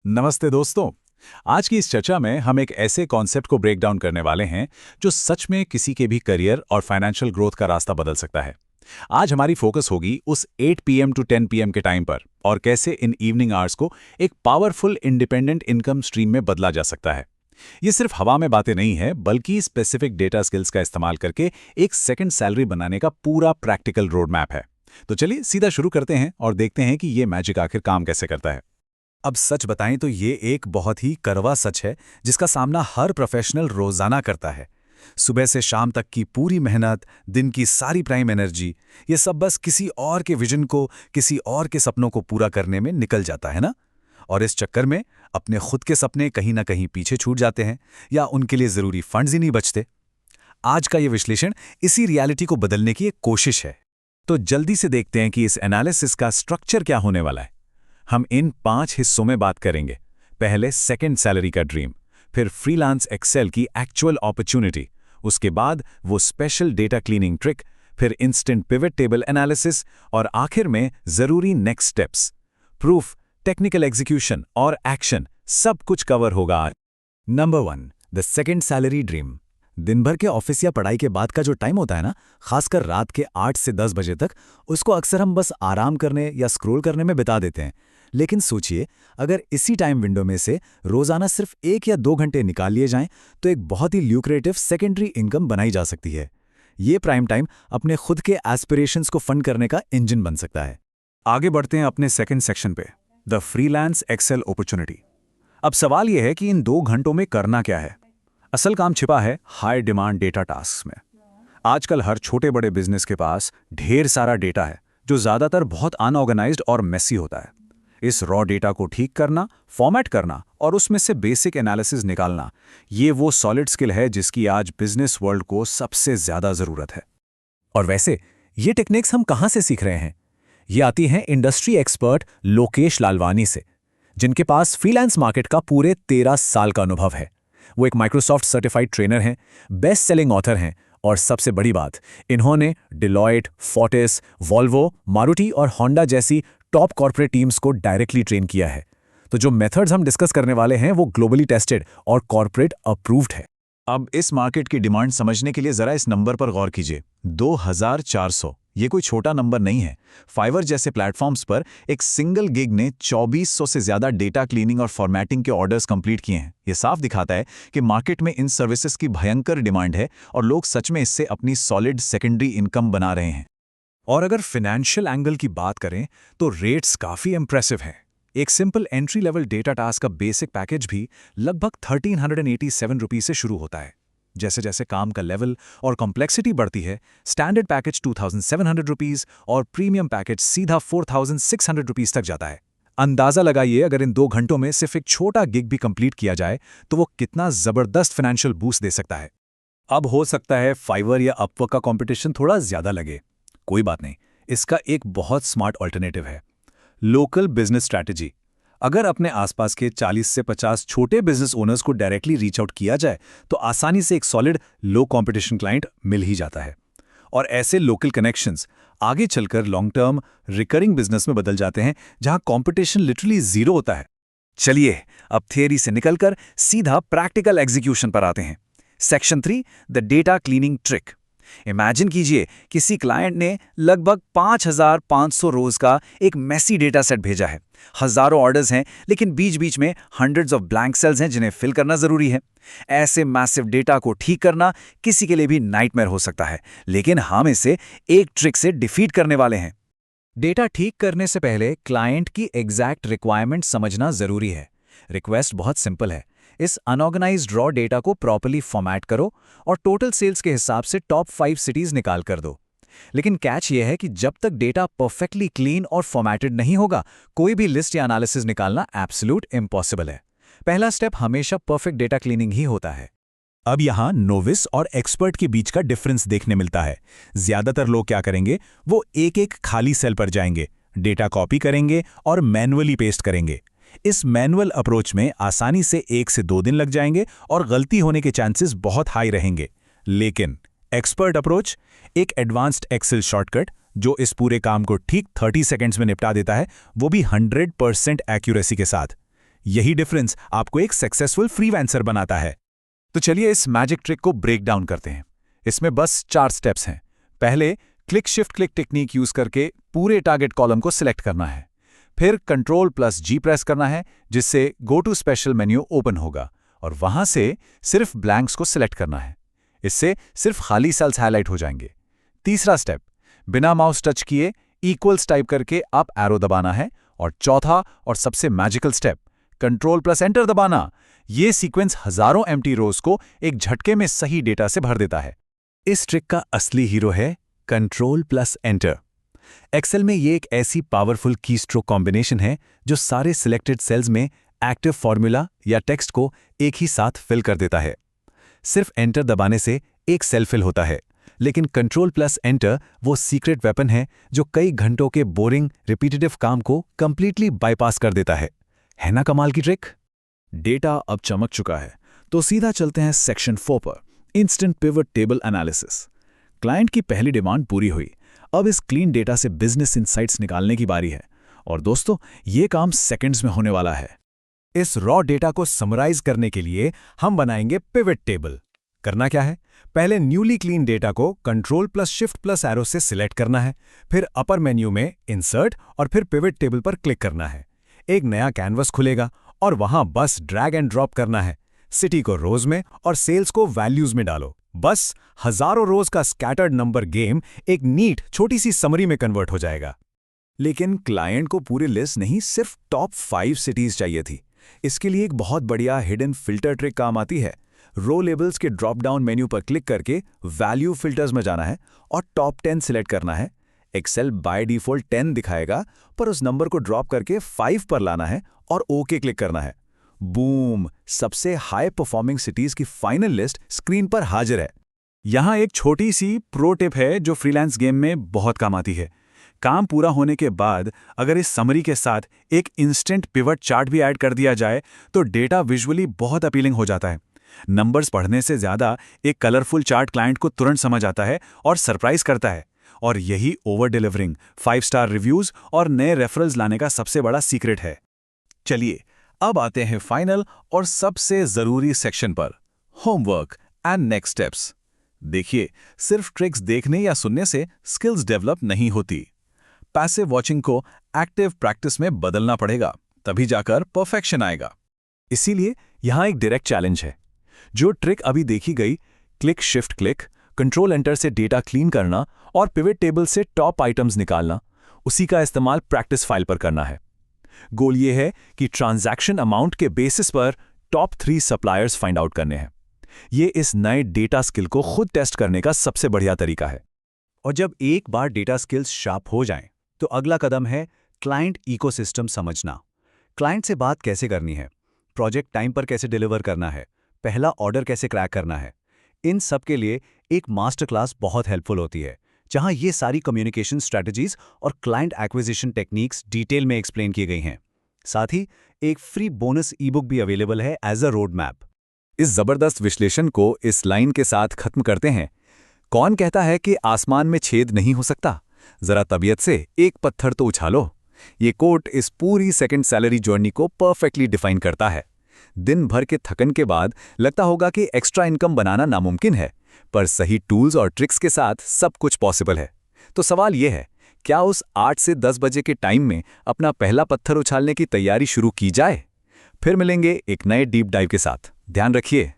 नमस्ते दोस्तों। आज की इस चर्चा में हम एक ऐसे कॉन्सेप्ट को ब्रेक डाउन करने वाले हैं जो सच में किसी के भी करियर और फाइनेंशियल ग्रोथ का रास्ता बदल सकता है। आज हमारी फोकस होगी उस 8 पीएम टू 10 पीएम के टाइम पर और कैसे इन इवनिंग आवर्स को एक पावरफुल इंडिपेंडेंट इनकम स्ट्रीम में बदला जा सकता है। ये सिर्फ हवा में बातें नहीं है, बल्कि स्पेसिफिक डेटा स्किल्स का इस्तेमाल करके एक सेकंड सैलरी बनाने का पूरा प्रैक्टिकल रोड मैप है। तो चलिए सीधा शुरू करते हैं और देखते हैं कि ये मैजिक आखिर काम कैसे करता है। अब सच बताएं तो ये एक बहुत ही कड़वा सच है जिसका सामना हर प्रोफेशनल रोजाना करता है। सुबह से शाम तक की पूरी मेहनत, दिन की सारी प्राइम एनर्जी, ये सब बस किसी और के विजन को, किसी और के सपनों को पूरा करने में निकल जाता है ना। और इस चक्कर में अपने खुद के सपने कहीं ना कहीं पीछे छूट जाते हैं या उनके लिए जरूरी फंड्स ही नहीं बचते। आज का ये विश्लेषण इसी रियलिटी को बदलने की एक कोशिश है। तो जल्दी से देखते हैं कि इस एनालिसिस का स्ट्रक्चर क्या होने वाला है। हम इन 5 हिस्सों में बात करेंगे। पहले सेकंड सैलरी का ड्रीम, फिर फ्रीलांस एक्सेल की एक्चुअल अपॉर्चुनिटी, उसके बाद वो स्पेशल डेटा क्लीनिंग ट्रिक, फिर इंस्टेंट पिवट टेबल एनालिसिस और आखिर में जरूरी next steps, proof, technical execution और एक्शन, सब कुछ कवर होगा आज। Number 1, the second salary dream. दिन भर के ऑफिस या पढ़ाई के बाद का जो टाइम होता है ना, खासकर रात के 8 से 10 बजे तक, उसको अक्सर हम बस आराम करने या स्क्रॉल करने में बिता देते हैं। लेकिन सोचिए, अगर इसी टाइम विंडो में से रोजाना सिर्फ 1 या 2 घंटे निकाल लिए जाएं, तो एक बहुत ही ल्यूक्रेटिव सेकेंडरी इनकम बनाई जा सकती है। ये प्राइम टाइम अपने खुद के एस्पिरेशंस को फंड करने का इंजन बन सकता है। आगे बढ़ते हैं अपने सेकंड सेक्शन पे, द फ्रीलांस एक्सेल अपॉर्चुनिटी। अब सवाल यह है कि इन 2 घंटों में करना क्या है। असल काम छिपा है हाई डिमांड डेटा टास्क में। आजकल हर छोटे बड़े बिजनेस के पास ढेर सारा डेटा है जो ज्यादातर बहुत अनऑर्गेनाइज्ड और मेसी होता है। इस रॉ डेटा को ठीक करना, फॉर्मेट करना और उसमें से बेसिक एनालिसिस निकालना, ये वो सॉलिड स्किल है जिसकी आज बिजनेस वर्ल्ड को सबसे ज्यादा जरूरत है। और वैसे ये टेक्निक्स हम कहाँ से सीख रहे हैं? ये आती हैं इंडस्ट्री एक्सपर्ट लोकेश लालवानी से, जिनके पास फ्रीलांस मार्केट का पूरे 13 साल का अनुभव है। वो एक माइक्रोसॉफ्ट सर्टिफाइड ट्रेनर हैं, बेस्ट सेलिंग ऑथर हैं और सबसे बड़ी बात, इन्होंने डिलॉयट, फोर्टिस, वॉल्वो, मारुति और होंडा जैसी टॉप कॉर्पोरेट टीम्स को डायरेक्टली ट्रेन किया है। तो जो मेथड्स हम डिस्कस करने वाले हैं वो ग्लोबली टेस्टेड और कॉर्पोरेट अप्रूव्ड है। अब इस मार्केट की डिमांड समझने के लिए जरा इस नंबर पर गौर कीजिए, 2400। ये कोई छोटा नंबर नहीं है। फाइवर जैसे प्लेटफॉर्म्स पर एक सिंगल गिग ने 2400 से ज्यादा डेटा क्लीनिंग और फॉर्मेटिंग के ऑर्डर्स कंप्लीट किए हैं। ये साफ दिखाता है कि मार्केट में इन सर्विसेज की भयंकर डिमांड है और लोग सच में इससे अपनी सॉलिड सेकेंडरी इनकम बना रहे हैं। और अगर फाइनेंशियल एंगल की बात करें तो रेट्स काफ़ी इंप्रेसिव हैं। एक simple entry level data task का बेसिक पैकेज भी लगभग 1387 रुपीज से शुरू होता है। जैसे जैसे काम का लेवल और कॉम्प्लेक्सिटी बढ़ती है, स्टैंडर्ड पैकेज 2700 रुपीज और प्रीमियम पैकेज सीधा 4600 रुपीज तक जाता है। अंदाजा लगाइए, अगर इन 2 घंटों में सिर्फ एक छोटा गिग भी कंप्लीट किया जाए तो वो कितना जबरदस्त फाइनेंशियल बूस्ट दे सकता है। अब हो सकता है फाइवर या अपवर्क का कंपटीशन थोड़ा ज्यादा लगे। कोई बात नहीं, इसका एक बहुत स्मार्ट ऑल्टरनेटिव है, लोकल बिजनेस स्ट्रैटेजी। अगर अपने आसपास के 40 से 50 छोटे बिजनेस ओनर्स को डायरेक्टली रीच आउट किया जाए तो आसानी से एक सॉलिड लो कंपटीशन क्लाइंट मिल ही जाता है। और ऐसे लोकल कनेक्शंस आगे चलकर लॉन्ग टर्म रिकरिंग बिजनेस में बदल जाते हैं, जहां कंपटीशन लिटरली जीरो होता है। चलिए अब थियरी से निकलकर सीधा प्रैक्टिकल एग्जीक्यूशन पर आते हैं। Section 3, the data cleaning trick. Imagine कीजिए किसी क्लाइंट ने लगभग 5500 रोज का एक मेसी डेटा सेट भेजा है। हजारों ऑर्डर्स हैं, लेकिन बीच बीच में हंड्रेड्स ऑफ ब्लैंक सेल्स हैं जिन्हें फिल करना जरूरी है। ऐसे मैसिव डेटा को ठीक करना किसी के लिए भी नाइटमेयर हो सकता है, लेकिन हम इसे एक ट्रिक से डिफीट करने वाले हैं। डेटा ठीक करने से पहले क्लाइंट की एग्जैक्ट रिक्वायरमेंट समझना जरूरी है। रिक्वेस्ट बहुत सिंपल है, इस अनऑर्गेनाइज्ड रॉ डेटा को प्रॉपर्ली फॉर्मेट करो और टोटल सेल्स के हिसाब से टॉप 5 सिटीज निकाल कर दो। लेकिन कैच यह है कि जब तक डेटा परफेक्टली क्लीन और फॉर्मेटेड नहीं होगा, कोई भी लिस्ट या एनालिसिस निकालना एब्सोल्यूट इम्पॉसिबल है। पहला स्टेप हमेशा परफेक्ट डेटा क्लीनिंग ही होता है। अब यहाँ नोविस और एक्सपर्ट के बीच का डिफरेंस देखने मिलता है। ज्यादातर लोग क्या करेंगे, वो एक एक खाली सेल पर जाएंगे, डेटा कॉपी करेंगे और मैन्युअली पेस्ट करेंगे। इस मैनुअल अप्रोच में आसानी से 1 से 2 दिन लग जाएंगे और गलती होने के चांसेस बहुत हाई रहेंगे। लेकिन एक्सपर्ट अप्रोच, एक एडवांस्ड एक्सेल शॉर्टकट जो इस पूरे काम को ठीक 30 सेकंड्स में निपटा देता है, वो भी 100% एक्यूरेसी के साथ। यही डिफरेंस आपको एक सक्सेसफुल फ्रीलांसर बनाता है। तो चलिए इस मैजिक ट्रिक को ब्रेक डाउन करते हैं। इसमें बस 4 स्टेप्स हैं। पहले click shift click technique use करके पूरे टारगेट कॉलम को सिलेक्ट करना है। फिर Ctrl+G प्रेस करना है, जिससे go to special menu open होगा और वहां से सिर्फ ब्लैंक्स को सिलेक्ट करना है। इससे सिर्फ खाली सेल्स हाईलाइट हो जाएंगे। तीसरा स्टेप, बिना माउस टच किए इक्वल्स टाइप करके अप एरो दबाना है। और चौथा और सबसे मैजिकल स्टेप, Ctrl+Enter दबाना। ये सीक्वेंस हजारों एम्प्टी रोज को एक झटके में सही डेटा से भर देता है। इस ट्रिक का असली हीरो है Ctrl+Enter। एक्सेल में ये एक ऐसी पावरफुल कीस्ट्रोक कॉम्बिनेशन है जो सारे सिलेक्टेड सेल्स में एक्टिव फॉर्मूला या टेक्स्ट को एक ही साथ फिल कर देता है। सिर्फ एंटर दबाने से एक सेल फिल होता है, लेकिन Ctrl+Enter वो सीक्रेट वेपन है जो कई घंटों के बोरिंग रिपीटेटिव काम को कंप्लीटली बाईपास कर देता है ना कमाल की ट्रिक? डेटा अब चमक चुका है, तो सीधा चलते हैं सेक्शन 4 पर, instant pivot table analysis. Client की पहली डिमांड पूरी हुई, अब इस क्लीन डेटा से बिजनेस इनसाइट्स निकालने की बारी है। और दोस्तों, ये काम सेकंड्स में होने वाला है। इस रॉ डेटा को समराइज करने के लिए हम बनाएंगे पिवट टेबल। करना क्या है? पहले न्यूली क्लीन डेटा को Ctrl+Shift+Arrow से सिलेक्ट करना है, फिर अपर मेन्यू में इंसर्ट और फिर पिवट टेबल पर क्लिक करना है। एक नया कैनवस खुलेगा और वहां बस ड्रैग एंड ड्रॉप करना है। सिटी को रोज में और सेल्स को वैल्यूज में डालो। बस हजारों रोज का स्कैटर्ड नंबर गेम एक नीट छोटी सी समरी में कन्वर्ट हो जाएगा। लेकिन क्लाइंट को पूरी लिस्ट नहीं, सिर्फ टॉप 5 सिटीज चाहिए थी। इसके लिए एक बहुत बढ़िया हिडन फिल्टर ट्रिक काम आती है। रो लेबल्स के ड्रॉप डाउन मेन्यू पर क्लिक करके वैल्यू फिल्टर्स में जाना है और टॉप 10 सिलेक्ट करना है। एक्सेल बाय डिफॉल्ट 10 दिखाएगा, पर उस नंबर को ड्रॉप करके 5 पर लाना है और ओके क्लिक करना है। बूम! सबसे हाई परफॉर्मिंग सिटीज की फाइनल लिस्ट स्क्रीन पर हाजिर है। यहां एक छोटी सी प्रो टिप है जो फ्रीलांस गेम में बहुत काम आती है। काम पूरा होने के बाद अगर इस समरी के साथ एक इंस्टेंट पिवट चार्ट भी ऐड कर दिया जाए तो डेटा विजुअली बहुत अपीलिंग हो जाता है। नंबर्स पढ़ने से ज्यादा एक कलरफुल चार्ट क्लाइंट को तुरंत समझ आता है और सरप्राइज करता है। और यही ओवर डिलीवरिंग, 5 स्टार रिव्यूज और नए रेफरल्स लाने का सबसे बड़ा सीक्रेट है। चलिए अब आते हैं फाइनल और सबसे जरूरी सेक्शन पर, होमवर्क एंड नेक्स्ट स्टेप्स। देखिए, सिर्फ ट्रिक्स देखने या सुनने से स्किल्स डेवलप नहीं होती। पैसिव वॉचिंग को एक्टिव प्रैक्टिस में बदलना पड़ेगा, तभी जाकर परफेक्शन आएगा। इसीलिए यहां एक डायरेक्ट चैलेंज है। जो ट्रिक अभी देखी गई, क्लिक शिफ्ट क्लिक, Ctrl+Enter से डेटा क्लीन करना और पिवट टेबल से टॉप आइटम्स निकालना, उसी का इस्तेमाल प्रैक्टिस फाइल पर करना है। गोल ये है कि ट्रांजैक्शन अमाउंट के बेसिस पर टॉप 3 सप्लायर्स फाइंड आउट करने हैं। ये इस नए डेटा स्किल को खुद टेस्ट करने का सबसे बढ़िया तरीका है। और जब एक बार डेटा स्किल्स शार्प हो जाएं, तो अगला कदम है क्लाइंट इकोसिस्टम समझना। क्लाइंट से बात कैसे करनी है, प्रोजेक्ट टाइम पर कैसे डिलीवर करना है, पहला ऑर्डर कैसे क्रैक करना है। इन सब के लिए एक मास्टर क्लास बहुत हेल्पफुल होती है, जहां ये सारी कम्युनिकेशन स्ट्रैटेजीज और क्लाइंट एक्विजिशन टेक्निक्स डिटेल में एक्सप्लेन की गई हैं। साथ ही एक फ्री बोनस ई-बुक भी अवेलेबल है एज अ रोड मैप। इस जबरदस्त विश्लेषण को इस लाइन के साथ खत्म करते हैं। कौन कहता है कि आसमान में छेद नहीं हो सकता? जरा तबीयत से एक पत्थर तो उछालो। ये कोट इस पूरी सेकंड सैलरी जर्नी को परफेक्टली डिफाइन करता है। दिन भर के थकन के बाद लगता होगा कि एक्स्ट्रा इनकम बनाना नामुमकिन है, पर सही टूल्स और ट्रिक्स के साथ सब कुछ पॉसिबल है। तो सवाल यह है, क्या उस 8 से 10 बजे के टाइम में अपना पहला पत्थर उछालने की तैयारी शुरू की जाए? फिर मिलेंगे एक नए डीप डाइव के साथ। ध्यान रखिए।